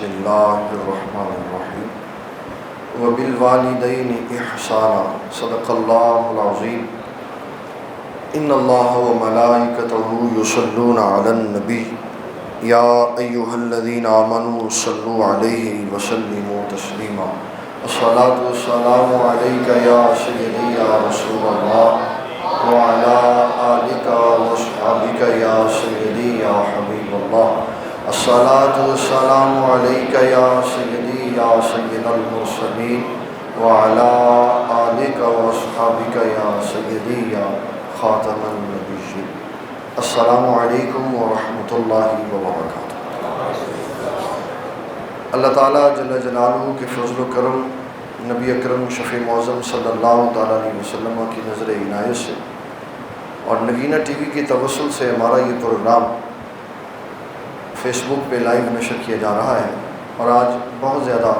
بسم اللہ الرحمن الرحیم وبالوالدین احسانا صدق اللہ العظیم ان اللہ وملائکتہ یصلون علی النبی یا ایہا الذین آمنوا صلوا علیہ وسلموا تسلیما الصلاۃ والسلام علیک یا سیدی یا رسول اللہ وعلی آلک واصحابک یا سیدی یا حبیب اللہ الصلاۃ والسلام علیک یا سیدی یا سید المرسلین وعلی آلک واصحابک یا سیدی یا خاتم النبیین۔ السلام علیکم ورحمۃ اللہ وبرکاتہ۔ اللہ تعالیٰ جل جلالہ کے فضل و کرم، نبی اکرم شفیع معظم صلی اللہ تعالیٰ علیہ وسلم کی نظر عنایت سے اور نگینہ ٹی وی کی توسل سے ہمارا یہ پروگرام فیس بک پہ لائیو نشر کیا جا رہا ہے، اور آج بہت زیادہ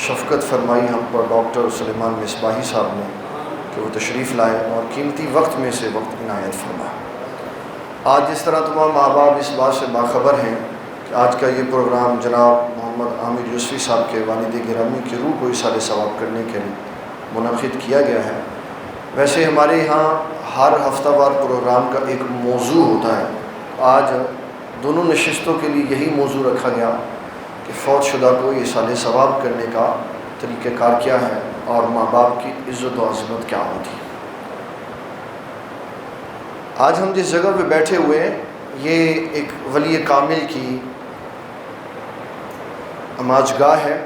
شفقت فرمائی ہم پر ڈاکٹر سلیمان مصباحی صاحب نے کہ وہ تشریف لائے اور قیمتی وقت میں سے وقت عنایت فرمائے۔ آج جس طرح تمام ماں باپ اس بات سے باخبر ہیں کہ آج کا یہ پروگرام جناب محمد عامر یوسفی صاحب کے والد گرامی کی روح کو اصالہ ثواب کرنے کے لیے منعقد کیا گیا ہے، ویسے ہمارے یہاں ہر ہفتہ وار پروگرام کا ایک موضوع ہوتا ہے۔ آج دونوں نشستوں کے لیے یہی موضوع رکھا گیا کہ فوت شدہ کو اصالہ ثواب کرنے کا طریقہ کار کیا ہے اور ماں باپ کی عزت و عظمت کیا ہوتی ہے۔ آج ہم جس جگہ پہ بیٹھے ہوئے ہیں یہ ایک ولی کامل کی نماز گاہ ہے،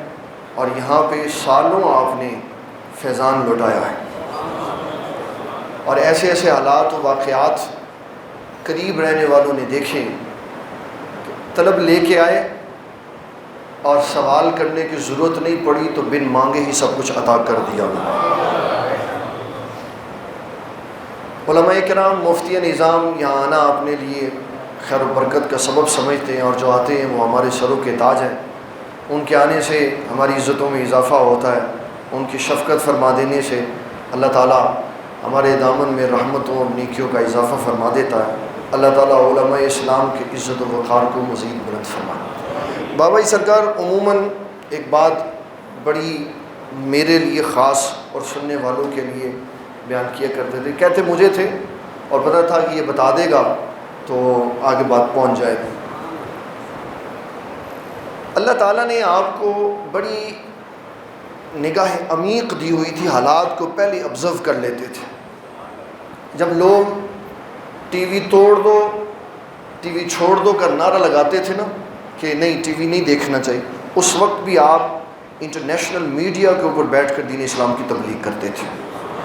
اور یہاں پہ سالوں آپ نے فیضان لوٹایا ہے، اور ایسے ایسے حالات و واقعات قریب رہنے والوں نے دیکھے کہ طلب لے کے آئے اور سوال کرنے کی ضرورت نہیں پڑی تو بن مانگے ہی سب کچھ عطا کر دیا۔ علماء کرام، مفتی نظام یہاں آنا اپنے لیے خیر و برکت کا سبب سمجھتے ہیں، اور جو آتے ہیں وہ ہمارے سروں کے تاج ہیں۔ ان کے آنے سے ہماری عزتوں میں اضافہ ہوتا ہے، ان کی شفقت فرما دینے سے اللہ تعالیٰ ہمارے دامن میں رحمتوں اور نیکیوں کا اضافہ فرما دیتا ہے۔ اللہ تعالیٰ علماء اسلام کی عزت و وقار کو مزید بلند فرمائے۔ بابا جی سرکار عموماً ایک بات بڑی میرے لیے خاص اور سننے والوں کے لیے بیان کیا کرتے تھے، کہتے مجھے تھے اور پتہ تھا کہ یہ بتا دے گا تو آگے بات پہنچ جائے گی۔ اللہ تعالیٰ نے آپ کو بڑی نگاہ عمیق دی ہوئی تھی، حالات کو پہلے آبزرو کر لیتے تھے۔ جب لوگ ٹی وی توڑ دو، ٹی وی چھوڑ دو کا نعرہ لگاتے تھے نا کہ نہیں ٹی وی نہیں دیکھنا چاہیے، اس وقت بھی آپ انٹرنیشنل میڈیا کے اوپر بیٹھ کر دین اسلام کی تبلیغ کرتے تھے،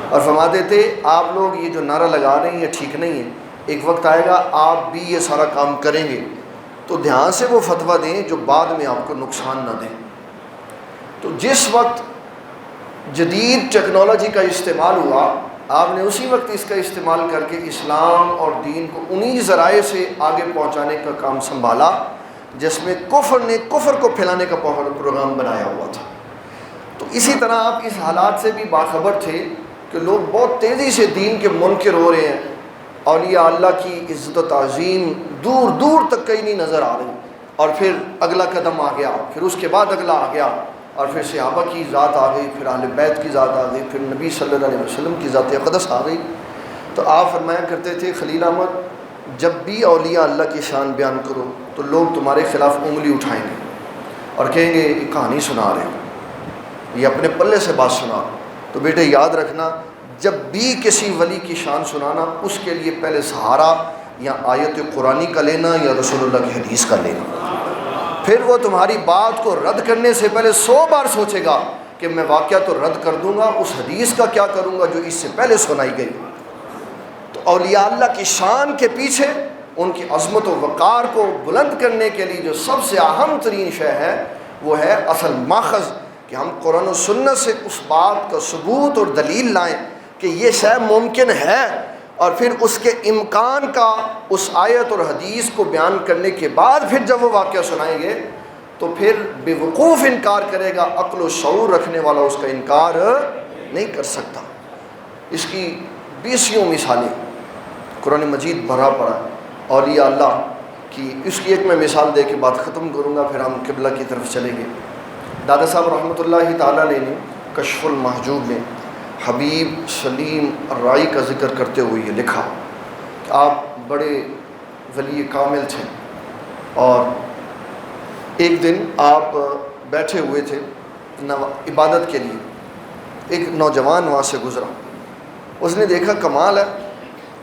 اور فرماتے تھے آپ لوگ یہ جو نعرہ لگا رہے ہیں یہ ٹھیک نہیں ہے، ایک وقت آئے گا آپ بھی یہ سارا کام کریں گے، تو دھیان سے وہ فتویٰ دیں جو بعد میں آپ کو نقصان نہ دیں۔ تو جس وقت جدید ٹیکنالوجی کا استعمال ہوا، آپ نے اسی وقت اس کا استعمال کر کے اسلام اور دین کو انہی ذرائع سے آگے پہنچانے کا کام سنبھالا جس میں کفر نے کفر کو پھیلانے کا پروگرام بنایا ہوا تھا۔ تو اسی طرح آپ اس حالات سے بھی باخبر تھے کہ لوگ بہت تیزی سے دین کے منکر ہو رہے ہیں، اولیاء اللہ کی عزت و تعظیم دور دور تک کہیں نہیں نظر آ رہی، اور پھر اگلا قدم آ گیا، پھر اس کے بعد اگلا آ گیا، اور پھر صحابہ کی ذات آ گئی، پھر اہل بیت کی ذات آ گئی، پھر نبی صلی اللہ علیہ وسلم کی ذات اقدس آ گئی۔ تو آپ فرمایا کرتے تھے خلیل احمد جب بھی اولیاء اللہ کی شان بیان کرو تو لوگ تمہارے خلاف انگلی اٹھائیں گے اور کہیں گے یہ کہانی سنا رہے ہو، یہ اپنے پلے سے بات سنا۔ تو بیٹے یاد رکھنا، جب بھی کسی ولی کی شان سنانا اس کے لیے پہلے سہارا یا آیت قرآنی کا لینا یا رسول اللہ کی حدیث کا لینا، پھر وہ تمہاری بات کو رد کرنے سے پہلے 100 بار سوچے گا کہ میں واقعہ تو رد کر دوں گا، اس حدیث کا کیا کروں گا جو اس سے پہلے سنائی گئی۔ تو اولیاء اللہ کی شان کے پیچھے ان کی عظمت و وقار کو بلند کرنے کے لیے جو سب سے اہم ترین شے ہے وہ ہے اصل ماخذ، کہ ہم قرآن و سنت سے اس بات کا ثبوت اور دلیل لائیں کہ یہ شے ممکن ہے، اور پھر اس کے امکان کا اس آیت اور حدیث کو بیان کرنے کے بعد پھر جب وہ واقعہ سنائیں گے تو پھر بے وقوف انکار کرے گا، عقل و شعور رکھنے والا اس کا انکار نہیں کر سکتا۔ اس کی 20 مثالیں قرآن مجید بھرا پڑا ہے۔ اولیاء اللہ کی اس کی ایک میں مثال دے کے بات ختم کروں گا، پھر ہم قبلہ کی طرف چلیں گے۔ دادا صاحب رحمۃ اللہ تعالیٰ علیہ نے کشف المحجوب میں حبیب سلیم رائی کا ذکر کرتے ہوئے یہ لکھا کہ آپ بڑے ولی کامل تھے، اور ایک دن آپ بیٹھے ہوئے تھے عبادت کے لیے، ایک نوجوان وہاں سے گزرا، اس نے دیکھا کمال ہے،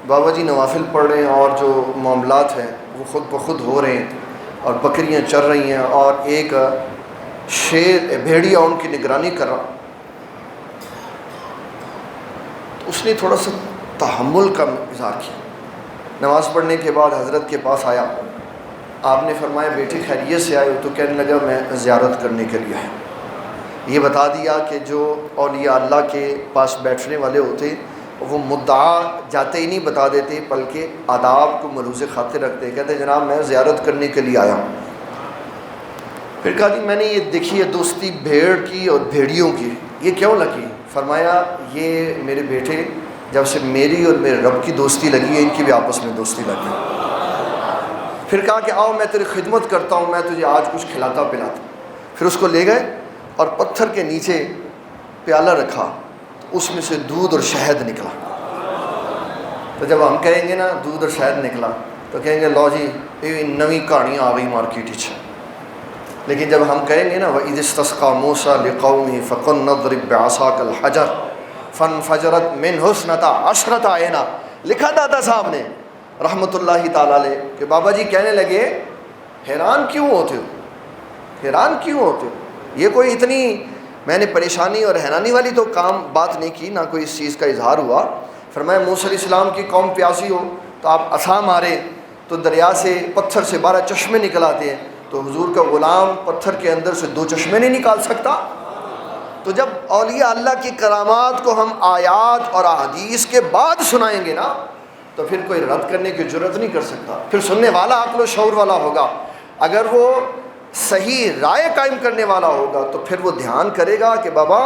بابا جی نوافل پڑھ رہے ہیں اور جو معاملات ہیں وہ خود بخود ہو رہے ہیں، اور بکریاں چر رہی ہیں، اور ایک بھیڑیا ان کی نگرانی کر رہا۔ تو اس نے تھوڑا سا تحمل کا اظہار کیا۔ نماز پڑھنے کے بعد حضرت کے پاس آیا، آپ نے فرمایا بیٹے خیریت سے آئے ہو؟ تو کہنے لگا میں زیارت کرنے کے لیے آیا۔ یہ بتا دیا کہ جو اولیاء اللہ کے پاس بیٹھنے والے ہوتے وہ مدعا جاتے ہی نہیں بتا دیتے، بلکہ آداب کو ملحوظ خاطر رکھتے، کہتے جناب میں زیارت کرنے کے لیے آیا ہوں۔ پھر کہا کہ میں نے یہ دیکھی ہے دوستی بھیڑ کی اور بھیڑیوں کی، یہ کیوں لگی؟ فرمایا یہ میرے بیٹے جب سے میری اور میرے رب کی دوستی لگی ہے، ان کی بھی آپس میں دوستی لگی۔ پھر کہا کہ آؤ میں تیری خدمت کرتا ہوں، میں تجھے آج کچھ کھلاتا پلاتا۔ پھر اس کو لے گئے اور پتھر کے نیچے پیالہ رکھا، تو اس میں سے دودھ اور شہد نکلا۔ تو جب ہم کہیں گے نا دودھ اور شہد نکلا تو کہیں گے لو جی یہ نویں کہانیاں آ گئی مارکیٹ ہی۔ لیکن جب ہم کہیں گے نا وَإِذِ اسْتَسْقَىٰ مُوسَىٰ لِقَوْمِهِ فَقُلْنَا اضْرِب بِّعَصَاكَ الْحَجَرَ فَانْفَجَرَتْ مِنْهُ اثْنَتَا عَشْرَةَ عَيْنًا، لکھا دادا صاحب نے رحمۃ اللہ تعالیٰ علیہ کہ بابا جی کہنے لگے حیران کیوں ہوتے ہو، حیران کیوں ہوتے ہو؟ یہ کوئی اتنی میں نے پریشانی اور حیرانی والی تو بات نہیں کی، نہ کوئی اس چیز کا اظہار ہوا۔ فرمایا موسیٰ علیہ السلام کی قوم پیاسی ہو تو آپ عصا مارے تو دریا سے پتھر سے 12 چشمے نکل آتے ہیں، تو حضور کا غلام پتھر کے اندر سے 2 چشمے نہیں نکال سکتا؟ تو جب اولیاء اللہ کی کرامات کو ہم آیات اور احادیث کے بعد سنائیں گے نا تو پھر کوئی رد کرنے کی جرات نہیں کر سکتا۔ پھر سننے والا عقل و شعور والا ہوگا، اگر وہ صحیح رائے قائم کرنے والا ہوگا تو پھر وہ دھیان کرے گا کہ بابا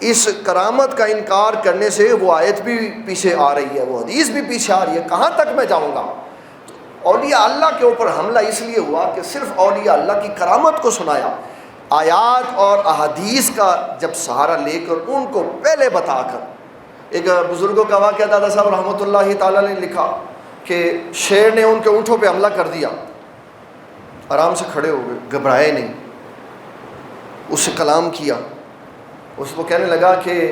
اس کرامت کا انکار کرنے سے وہ آیت بھی پیچھے آ رہی ہے، وہ حدیث بھی پیچھے آ رہی ہے، کہاں تک میں جاؤں گا؟ اولیاء اللہ کے اوپر حملہ اس لیے ہوا کہ صرف اولیاء اللہ کی کرامت کو سنایا، آیات اور احادیث کا جب سہارا لے کر ان کو پہلے بتا کر۔ ایک بزرگوں کا واقعہ دادا صاحب رحمۃ اللہ تعالیٰ نے لکھا کہ شیر نے ان کے اونٹوں پہ حملہ کر دیا، آرام سے کھڑے ہو گئے، گھبرائے نہیں، اس سے کلام کیا، اس کو کہنے لگا کہ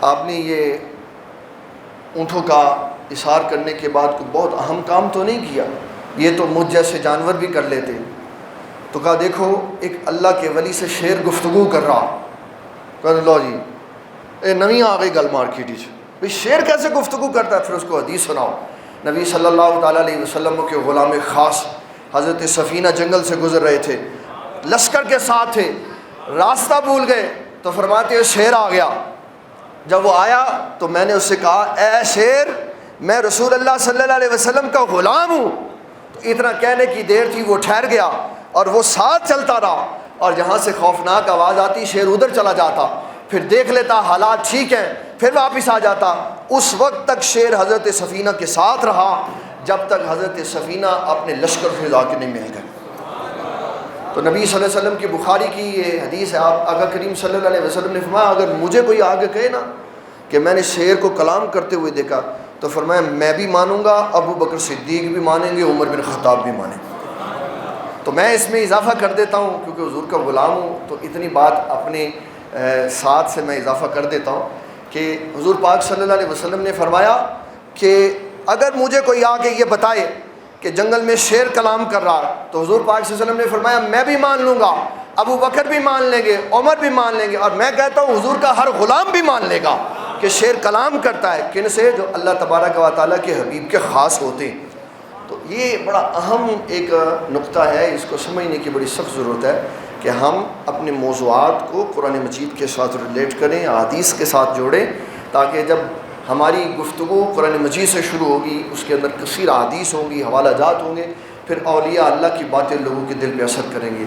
آپ نے یہ اونٹوں کا اثار کرنے کے بعد کوئی بہت اہم کام تو نہیں کیا، یہ تو مجھ جیسے جانور بھی کر لیتے۔ تو کہا دیکھو ایک اللہ کے ولی سے شیر گفتگو کر رہا، کہا لو جی اے نویں آ گئی گل مارکیٹ ہی، بھئی شیر کیسے گفتگو کرتا ہے؟ پھر اس کو حدیث سناؤ۔ نبی صلی اللہ تعالیٰ علیہ وسلم کے غلام خاص حضرت سفینہ جنگل سے گزر رہے تھے، لشکر کے ساتھ تھے، راستہ بھول گئے تو فرماتے ہیں شیر آ گیا۔ جب وہ آیا تو میں نے اس سے کہا اے شیر میں رسول اللہ صلی اللہ علیہ وسلم کا غلام ہوں۔ تو اتنا کہنے کی دیر تھی وہ ٹھہر گیا اور وہ ساتھ چلتا رہا، اور جہاں سے خوفناک آواز آتی شیر ادھر چلا جاتا، پھر دیکھ لیتا حالات ٹھیک ہیں پھر واپس آ جاتا۔ اس وقت تک شیر حضرت سفینہ کے ساتھ رہا جب تک حضرت سفینہ اپنے لشکر سے جا کے نہیں مل گئے۔ تو نبی صلی اللہ علیہ وسلم کی بخاری کی یہ حدیث ہے، آپ آقا کریم صلی اللہ علیہ وسلم نے فرمایا اگر مجھے کوئی آگے کہے نا کہ میں نے شیر کو کلام کرتے ہوئے دیکھا تو فرمایا میں بھی مانوں گا، ابو بکر صدیق بھی مانیں گے، عمر بن خطاب بھی مانیں گے۔ تو میں اس میں اضافہ کر دیتا ہوں کیونکہ حضور کا غلام ہوں، تو اتنی بات اپنے ساتھ سے میں اضافہ کر دیتا ہوں کہ حضور پاک صلی اللہ علیہ وسلم نے فرمایا کہ اگر مجھے کوئی آ کے یہ بتائے کہ جنگل میں شیر کلام کر رہا تو حضور پاک صلی اللہ علیہ وسلم نے فرمایا میں بھی مان لوں گا، ابو بکر بھی مان لیں گے، عمر بھی مان لیں گے، اور میں کہتا ہوں حضور کا ہر غلام بھی مان لے گا کہ شیر کلام کرتا ہے۔ کن سے؟ جو اللہ تبارک و تعالیٰ کے حبیب کے خاص ہوتے ہیں۔ تو یہ بڑا اہم ایک نقطہ ہے، اس کو سمجھنے کی بڑی سخت ضرورت ہے کہ ہم اپنے موضوعات کو قرآن مجید کے ساتھ ریلیٹ کریں، حدیث کے ساتھ جوڑیں، تاکہ جب ہماری گفتگو قرآن مجید سے شروع ہوگی اس کے اندر کثیر احادیث ہوں گی، حوالہ جات ہوں گے، پھر اولیاء اللہ کی باتیں لوگوں کے دل پہ اثر کریں گے۔